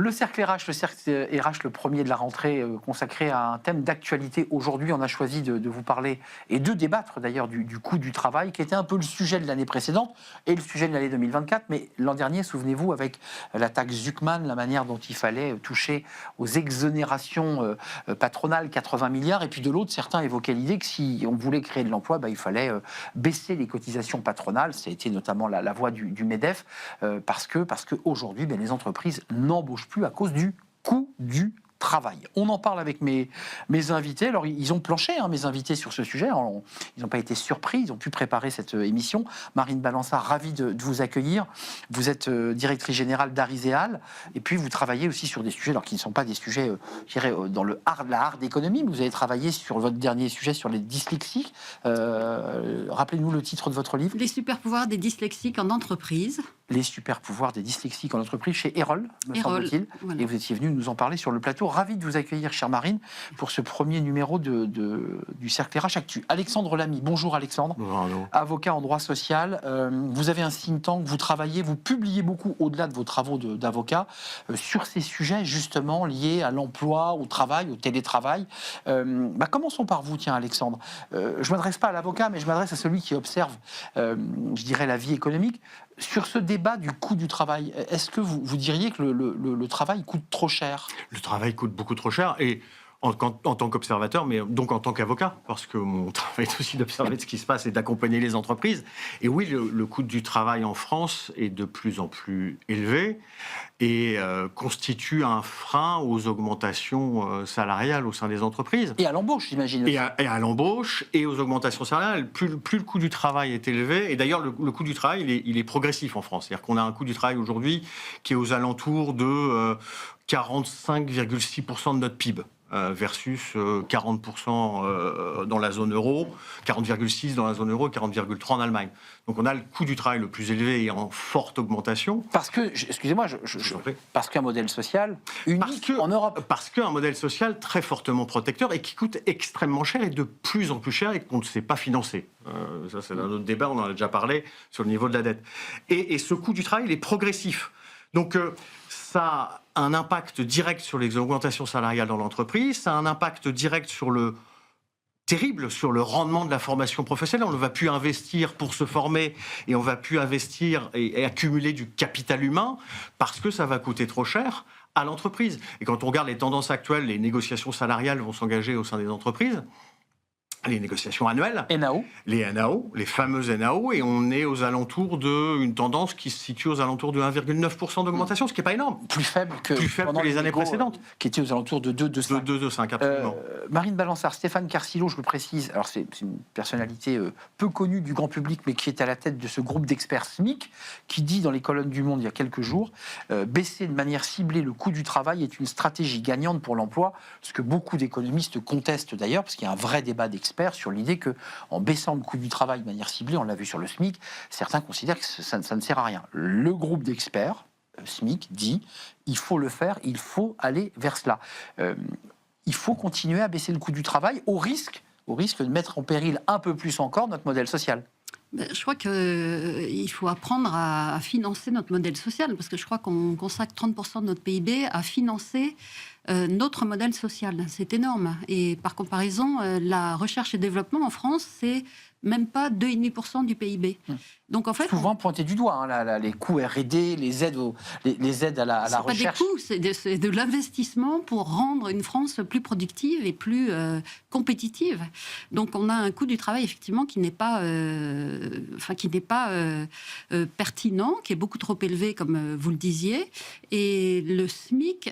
Le cercle RH, le premier de la rentrée, consacré à un thème d'actualité. Aujourd'hui, on a choisi de vous parler et de débattre d'ailleurs du coût du travail, qui était un peu le sujet de l'année précédente et le sujet de l'année 2024. Mais l'an dernier, souvenez-vous, avec la taxe Zuckman, la manière dont il fallait toucher aux exonérations patronales, 80 milliards. Et puis de l'autre, certains évoquaient l'idée que si on voulait créer de l'emploi, il fallait baisser les cotisations patronales. Ça a été notamment la voix du MEDEF, parce que aujourd'hui, les entreprises n'embauchent plus à cause du coût du travail. On en parle avec mes invités. Alors, ils ont planché, mes invités, sur ce sujet. Alors, ils n'ont pas été surpris, ils ont pu préparer cette émission. Marine Balança, ravie de vous accueillir. Vous êtes directrice générale d'Ariséal, et puis vous travaillez aussi sur des sujets, alors qui ne sont pas des sujets, je dirais, dans la hard économie, mais vous avez travaillé sur votre dernier sujet, sur les dyslexiques. Rappelez-nous le titre de votre livre. Les super pouvoirs des dyslexiques en entreprise. Les super pouvoirs des dyslexiques en entreprise, chez Erol, me semble-t-il. Voilà. Et vous étiez venu nous en parler sur le plateau. Ravi de vous accueillir, chère Marine, pour ce premier numéro du Cercle RH Actu. Alexandre Lamy, bonjour Alexandre. Bonjour. Avocat en droit social. Vous avez un think tank, vous travaillez, vous publiez beaucoup, au-delà de vos travaux d'avocat, sur ces sujets justement liés à l'emploi, au travail, au télétravail. Commençons par vous, tiens Alexandre. Je ne m'adresse pas à l'avocat, mais je m'adresse à celui qui observe, je dirais, la vie économique. Sur ce débat du coût du travail, est-ce que vous diriez que le travail coûte trop cher ? Le travail coûte beaucoup trop cher, et en tant qu'observateur, mais donc en tant qu'avocat, parce que mon travail est aussi d'observer ce qui se passe et d'accompagner les entreprises. Et oui, le coût du travail en France est de plus en plus élevé et constitue un frein aux augmentations salariales au sein des entreprises. Et à l'embauche, j'imagine. Et à l'embauche et aux augmentations salariales. Plus le coût du travail est élevé, et d'ailleurs le coût du travail, il est progressif en France. C'est-à-dire qu'on a un coût du travail aujourd'hui qui est aux alentours de 45,6% de notre PIB. Versus 40% dans la zone euro, 40,6% dans la zone euro, 40,3% en Allemagne. Donc on a le coût du travail le plus élevé et en forte augmentation. Parce que, excusez-moi, parce qu'un modèle social unique en Europe. Parce qu'un modèle social très fortement protecteur et qui coûte extrêmement cher et de plus en plus cher et qu'on ne sait pas financer. Ça c'est un autre débat, on en a déjà parlé sur le niveau de la dette. Et ce coût du travail, il est progressif. Donc ça a un impact direct sur les augmentations salariales dans l'entreprise, ça a un impact direct sur le rendement de la formation professionnelle. On ne va plus investir pour se former et on ne va plus investir et accumuler du capital humain parce que ça va coûter trop cher à l'entreprise. Et quand on regarde les tendances actuelles, les négociations salariales vont s'engager au sein des entreprises. Les négociations annuelles, NAO. Les NAO, les fameuses NAO, et on est aux alentours d'une tendance qui se situe aux alentours de 1,9% d'augmentation, ce qui n'est pas énorme. Plus faible que les années précédentes. Qui était aux alentours de 2,5. 2,5, absolument. Marine Balançard, Stéphane Carcillo, je le précise, alors c'est une personnalité peu connue du grand public, mais qui est à la tête de ce groupe d'experts SMIC, qui dit dans les colonnes du Monde il y a quelques jours, baisser de manière ciblée le coût du travail est une stratégie gagnante pour l'emploi, ce que beaucoup d'économistes contestent d'ailleurs, parce qu'il y a un vrai débat d'experts sur l'idée qu'en baissant le coût du travail de manière ciblée, on l'a vu sur le SMIC, certains considèrent que ça ne sert à rien. Le groupe d'experts, SMIC, dit il faut le faire, il faut aller vers cela. Il faut continuer à baisser le coût du travail au risque de mettre en péril un peu plus encore notre modèle social. Je crois qu'il faut apprendre à financer notre modèle social, parce que je crois qu'on consacre 30% de notre PIB à financer notre modèle social. C'est énorme. Et par comparaison, la recherche et développement en France, c'est même pas 2,5% du PIB. Donc en fait, souvent pointé du doigt, les coûts R&D, les aides à la recherche. C'est pas des coûts, c'est de l'investissement pour rendre une France plus productive et plus compétitive. Donc on a un coût du travail effectivement qui n'est pas, pertinent, qui est beaucoup trop élevé comme vous le disiez. Et le SMIC,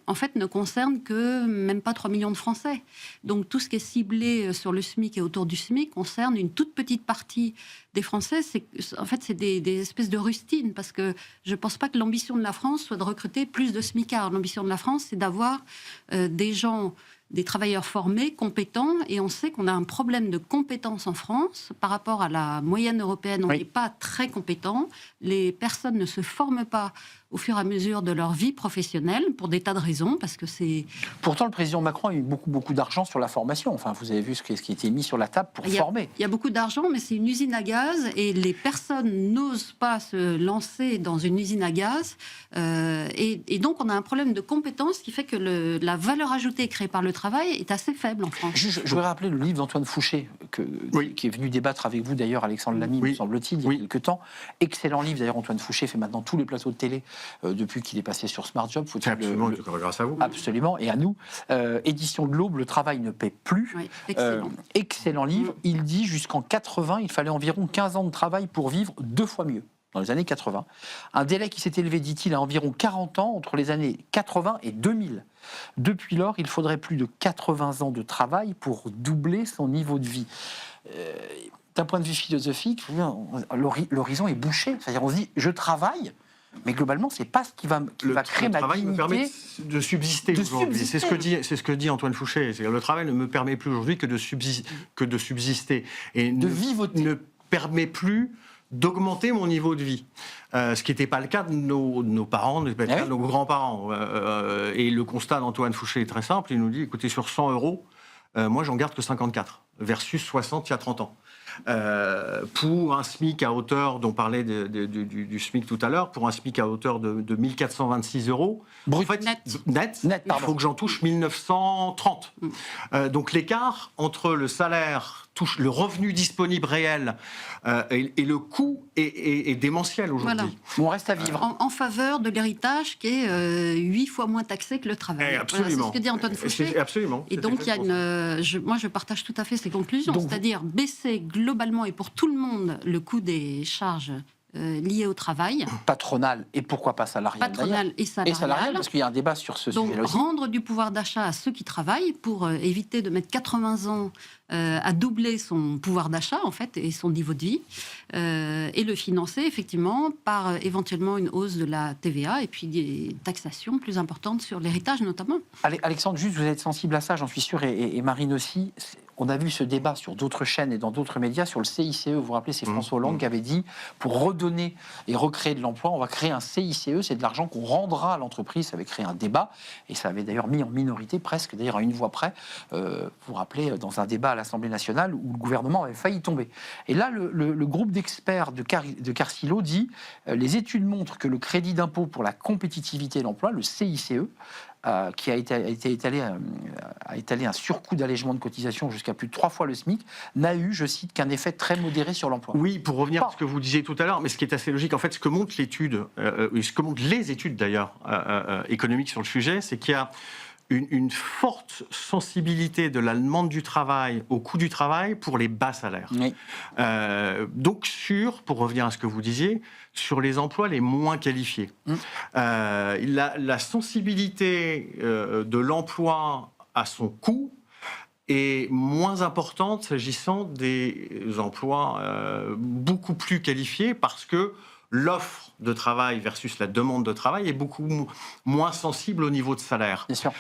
en fait, ne concerne que même pas 3 millions de Français. Donc tout ce qui est ciblé sur le SMIC et autour du SMIC concerne une toute petite partie des Français. C'est des espèces de rustines, parce que je ne pense pas que l'ambition de la France soit de recruter plus de smicards. L'ambition de la France, c'est d'avoir des travailleurs formés, compétents, et on sait qu'on a un problème de compétences en France. Par rapport à la moyenne européenne, on n'est pas très compétent. Les personnes ne se forment pas au fur et à mesure de leur vie professionnelle, pour des tas de raisons, parce que c'est... Pourtant, le président Macron a eu beaucoup d'argent sur la formation. Enfin, vous avez vu ce qui a été mis sur la table pour former. Il y a beaucoup d'argent, mais c'est une usine à gaz gaz et les personnes n'osent pas se lancer dans une usine à gaz. Et donc, on a un problème de compétence qui fait que la valeur ajoutée créée par le travail est assez faible en France. Je voudrais rappeler le livre d'Antoine Fouché, qui est venu débattre avec vous d'ailleurs, Alexandre Lamy, me semble-t-il, il y a quelques temps. Excellent livre, d'ailleurs, Antoine Fouché fait maintenant tous les plateaux de télé depuis qu'il est passé sur Smart Job. Absolument, grâce à vous. Absolument, et à nous. Édition de l'Aube, Le travail ne paie plus. Oui, excellent. Excellent livre. Il dit jusqu'en 80, il fallait environ 15 ans de travail pour vivre 2 fois mieux. Dans les années 80. Un délai qui s'est élevé, dit-il, à environ 40 ans entre les années 80 et 2000. Depuis lors, il faudrait plus de 80 ans de travail pour doubler son niveau de vie. D'un point de vue philosophique, l'horizon est bouché. C'est-à-dire, on se dit, je travaille, mais globalement, c'est pas ce qui va créer ma dignité. Le travail me permet de subsister aujourd'hui. C'est ce que dit Antoine Fouché. Le travail ne me permet plus aujourd'hui que de subsister. Et de vivoter. Ne permet plus d'augmenter mon niveau de vie. Ce qui n'était pas le cas de nos parents, de nos grands-parents. Et le constat d'Antoine Fouché est très simple. Il nous dit, écoutez, sur 100 euros, moi, j'en garde que 54, versus 60 il y a 30 ans. Pour un SMIC à hauteur, dont on parlait du SMIC tout à l'heure, pour un SMIC à hauteur de 1426 euros, brut, en fait, net, il faut que j'en touche 1930. Donc l'écart entre le salaire, le revenu disponible réel et le coût est démentiel aujourd'hui. Voilà. On reste à vivre. En faveur de l'héritage qui est 8 fois moins taxé que le travail. Absolument. Voilà, c'est ce que dit Antoine Fouché. Absolument. Et donc, il y a moi, je partage tout à fait ces conclusions, c'est-à-dire baisser globalement et pour tout le monde le coût des charges liées au travail. Patronal et pourquoi pas salarial. Patronal et salarial. Parce qu'il y a un débat sur ce sujet-là aussi. Donc, rendre du pouvoir d'achat à ceux qui travaillent pour éviter de mettre 80 ans à doubler son pouvoir d'achat, en fait, et son niveau de vie, et le financer, effectivement, par éventuellement une hausse de la TVA et puis des taxations plus importantes sur l'héritage, notamment. Alexandre, juste, vous êtes sensible à ça, j'en suis sûr, et Marine aussi. On a vu ce débat sur d'autres chaînes et dans d'autres médias sur le CICE. Vous vous rappelez, c'est François Hollande qui avait dit, pour redonner et recréer de l'emploi, on va créer un CICE, c'est de l'argent qu'on rendra à l'entreprise. Ça avait créé un débat, et ça avait d'ailleurs mis en minorité, presque, d'ailleurs à une voix près, vous vous rappelez, dans un débat à l'Assemblée nationale où le gouvernement avait failli tomber. Et là, le groupe d'experts de Carcillo dit, les études montrent que le crédit d'impôt pour la compétitivité et l'emploi, le CICE, qui a étalé un surcoût d'allègement de cotisation jusqu'à plus de 3 fois le SMIC, n'a eu, je cite, qu'un effet très modéré sur l'emploi. Oui, pour revenir à ce que vous disiez tout à l'heure, mais ce qui est assez logique, en fait, ce que montre l'étude, ce que montrent les études d'ailleurs économiques sur le sujet, c'est qu'il y a une forte sensibilité de la demande du travail au coût du travail pour les bas salaires. Oui. Donc pour revenir à ce que vous disiez, sur les emplois les moins qualifiés. La sensibilité de l'emploi à son coût est moins importante s'agissant des emplois beaucoup plus qualifiés parce que l'offre de travail versus la demande de travail est beaucoup moins sensible au niveau de salaire. Bien sûr.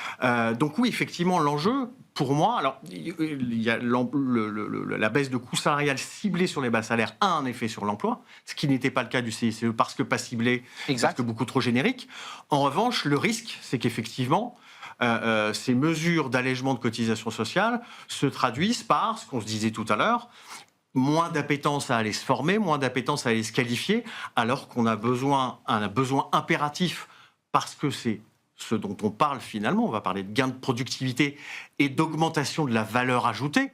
Donc oui, effectivement, l'enjeu, pour moi, alors il y a la baisse de coût salarial ciblée sur les bas salaires a un effet sur l'emploi, ce qui n'était pas le cas du CICE parce que pas ciblé, parce que beaucoup trop générique. En revanche, le risque, c'est qu'effectivement, ces mesures d'allègement de cotisations sociales se traduisent par, ce qu'on se disait tout à l'heure, moins d'appétence à aller se former, moins d'appétence à aller se qualifier, alors qu'on a un besoin impératif, parce que c'est ce dont on parle finalement, on va parler de gains de productivité et d'augmentation de la valeur ajoutée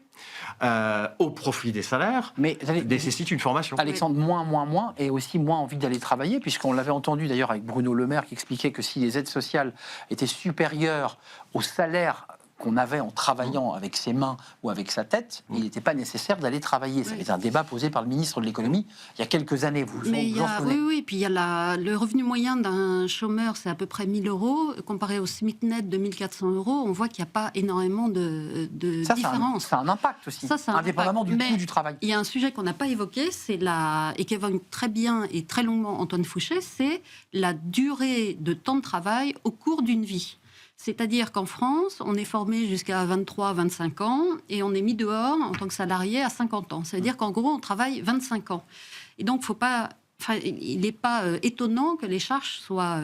au profit des salaires, mais nécessite une formation. Alexandre, moins, et aussi moins envie d'aller travailler, puisqu'on l'avait entendu d'ailleurs avec Bruno Le Maire qui expliquait que si les aides sociales étaient supérieures au salaire qu'on avait en travaillant avec ses mains ou avec sa tête, il n'était pas nécessaire d'aller travailler. C'était un débat posé par le ministre de l'économie il y a quelques années. Oui, puis il y a le revenu moyen d'un chômeur, c'est à peu près 1 000 euros. Comparé au SMIC net de 1 400 euros, on voit qu'il n'y a pas énormément de différence. Ça a un impact aussi, indépendamment du coût du travail. Il y a un sujet qu'on n'a pas évoqué, et qu'évoque très bien et très longuement Antoine Fouché, c'est la durée de temps de travail au cours d'une vie. C'est-à-dire qu'en France, on est formé jusqu'à 23-25 ans et on est mis dehors en tant que salarié à 50 ans. Ça veut dire qu'en gros, on travaille 25 ans. Et donc, il ne faut pas Enfin, il n'est pas étonnant que les charges soient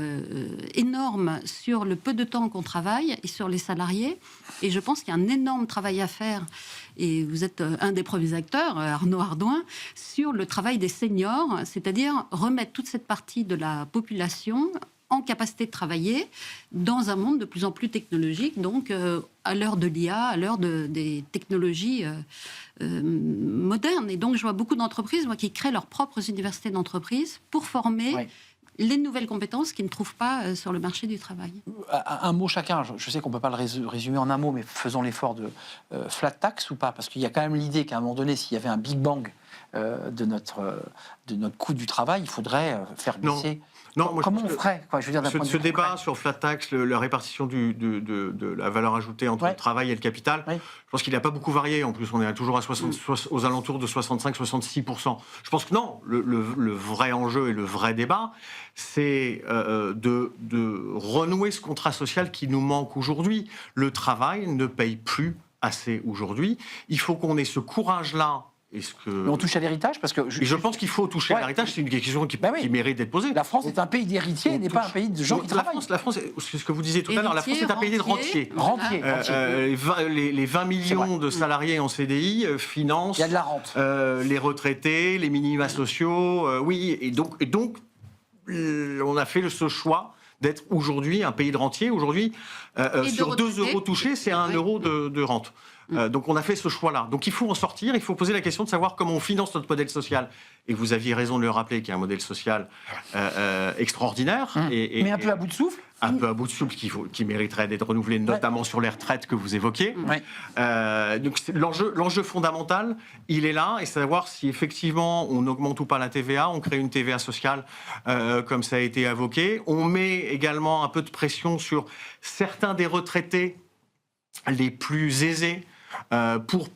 énormes sur le peu de temps qu'on travaille et sur les salariés. Et je pense qu'il y a un énorme travail à faire. Et vous êtes un des premiers acteurs, Arnaud Ardouin, sur le travail des seniors, c'est-à-dire remettre toute cette partie de la population en capacité de travailler dans un monde de plus en plus technologique, donc à l'heure de l'IA, à l'heure des technologies modernes. Et donc je vois beaucoup d'entreprises qui créent leurs propres universités d'entreprise pour former les nouvelles compétences qu'ils ne trouvent pas sur le marché du travail. Un mot chacun, je sais qu'on ne peut pas le résumer en un mot, mais faisons l'effort de flat tax ou pas, parce qu'il y a quand même l'idée qu'à un moment donné, s'il y avait un big bang de notre coût du travail, il faudrait faire baisser... Non, comment on ferait quoi, je veux dire, d'un point de vue débat concret. sur flat tax, la répartition de la valeur ajoutée entre le travail et le capital, je pense qu'il n'a pas beaucoup varié. En plus, on est toujours aux alentours de 65-66%. Je pense que non, le vrai enjeu et le vrai débat, c'est de renouer ce contrat social qui nous manque aujourd'hui. Le travail ne paye plus assez aujourd'hui. Il faut qu'on ait ce courage-là. Mais on touche à l'héritage parce que je pense qu'il faut toucher à l'héritage. C'est une question qui mérite d'être posée. La France est un pays d'héritiers, elle n'est pas un pays de gens qui travaillent. La France, c'est ce que vous disiez tout à l'heure. La France est un pays de rentiers. Les 20 millions de salariés en CDI financent. Il y a de la rente. Les retraités, les minima sociaux. Oui, et donc, on a fait ce choix d'être aujourd'hui un pays de rentiers. Aujourd'hui, sur 2 euros touchés, c'est 1 euro de rente. Donc on a fait ce choix-là. Donc il faut en sortir, il faut poser la question de savoir comment on finance notre modèle social. Et vous aviez raison de le rappeler, qu'il y a un modèle social extraordinaire. Mais un peu à bout de souffle. Un peu à bout de souffle qui mériterait d'être renouvelé, notamment sur les retraites que vous évoquiez. Donc l'enjeu fondamental, il est là, et savoir si effectivement on augmente ou pas la TVA, on crée une TVA sociale comme ça a été évoqué. On met également un peu de pression sur certains des retraités les plus aisés pour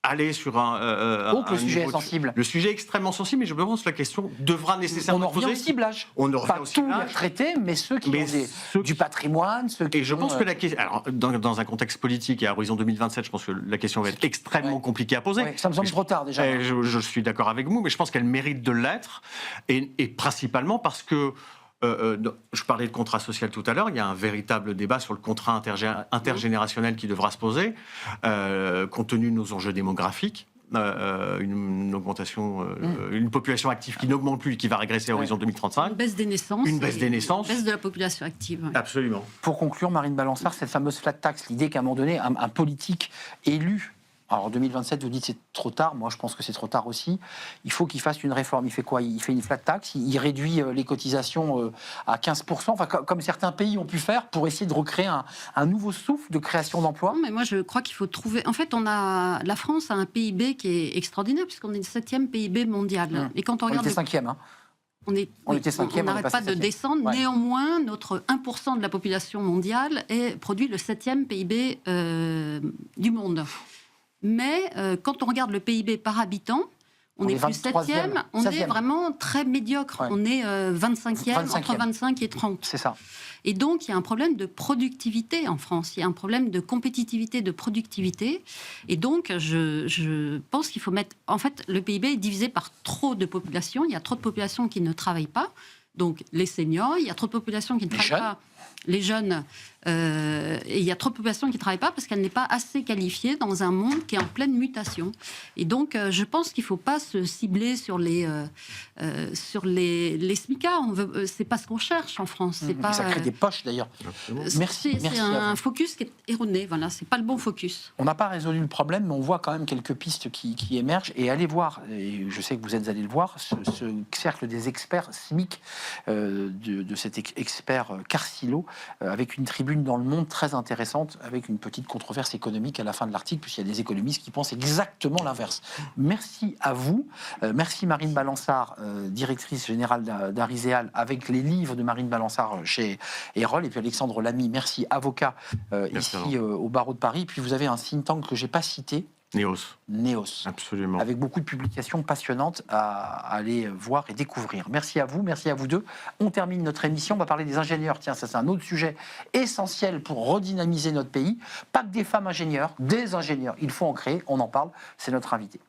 aller sur donc le sujet est sensible. Le sujet est extrêmement sensible, mais je me pense que la question devra nécessairement poser. On en revient au ciblage. On en revient pas au tous ciblage. les retraités, mais ceux qui ont du patrimoine. Et je pense que la question... Alors, dans un contexte politique et à horizon 2027, je pense que la question va être extrêmement compliquée à poser. Ça me semble trop tard déjà. Je suis d'accord avec vous, mais je pense qu'elle mérite de l'être, et principalement parce que je parlais de contrat social tout à l'heure, il y a un véritable débat sur le contrat intergénérationnel qui devra se poser, compte tenu de nos enjeux démographiques. Une augmentation, une population active qui n'augmente plus et qui va régresser à l'horizon 2035. Une baisse des naissances. Une baisse des naissances. Une baisse de la population active. Ouais. Absolument. Pour conclure, Marine Balançard, cette fameuse flat tax, l'idée qu'à un moment donné, un politique élu, alors en 2027, vous dites c'est trop tard, moi je pense que c'est trop tard aussi, il faut qu'il fasse une réforme. Il fait quoi? Il fait une flat tax, il réduit les cotisations à 15%, enfin, comme certains pays ont pu faire pour essayer de recréer un nouveau souffle de création d'emplois. Non, mais moi je crois qu'il faut trouver... En fait, la France a un PIB qui est extraordinaire puisqu'on est le 7e PIB mondial. Et quand on regarde... était 5e, hein. On n'arrête pas de descendre. Néanmoins, notre 1% de la population mondiale produit le 7e PIB du monde. Mais quand on regarde le PIB par habitant, on est plus 7e, on est vraiment très médiocre. On est 25e, entre 25 et 30. C'est ça. Et donc, il y a un problème de productivité en France. Il y a un problème de compétitivité, de productivité. Et donc, je pense qu'il faut mettre... En fait, le PIB est divisé par trop de populations. Il y a trop de populations qui ne travaillent pas. Donc, les seniors, il y a trop de populations qui ne travaillent pas. Les jeunes, et il y a trop de populations qui ne travaillent pas parce qu'elle n'est pas assez qualifiée dans un monde qui est en pleine mutation. Et donc, je pense qu'il ne faut pas se cibler sur les smicards. C'est pas ce qu'on cherche en France. C'est pas, ça crée des poches d'ailleurs. Merci. C'est un focus qui est erroné. Voilà, c'est pas le bon focus. On n'a pas résolu le problème, mais on voit quand même quelques pistes qui émergent. Et allez voir, et je sais que vous êtes allés le voir, ce cercle des experts SMIC, de cet expert Carcillo, avec une tribune dans Le Monde très intéressante, avec une petite controverse économique à la fin de l'article, puisqu'il y a des économistes qui pensent exactement l'inverse. Merci à vous. Merci Marine Balançard, directrice générale d'Ariséal, avec les livres de Marine Balançard chez Erol. Et puis Alexandre Lamy, merci, avocat ici au barreau de Paris. Et puis vous avez un think tank que je n'ai pas cité. Neos. Absolument. Avec beaucoup de publications passionnantes à aller voir et découvrir. Merci à vous deux. On termine notre émission, on va parler des ingénieurs. Tiens, ça c'est un autre sujet essentiel pour redynamiser notre pays. Pas que des femmes ingénieurs, des ingénieurs. Il faut en créer, on en parle, c'est notre invité.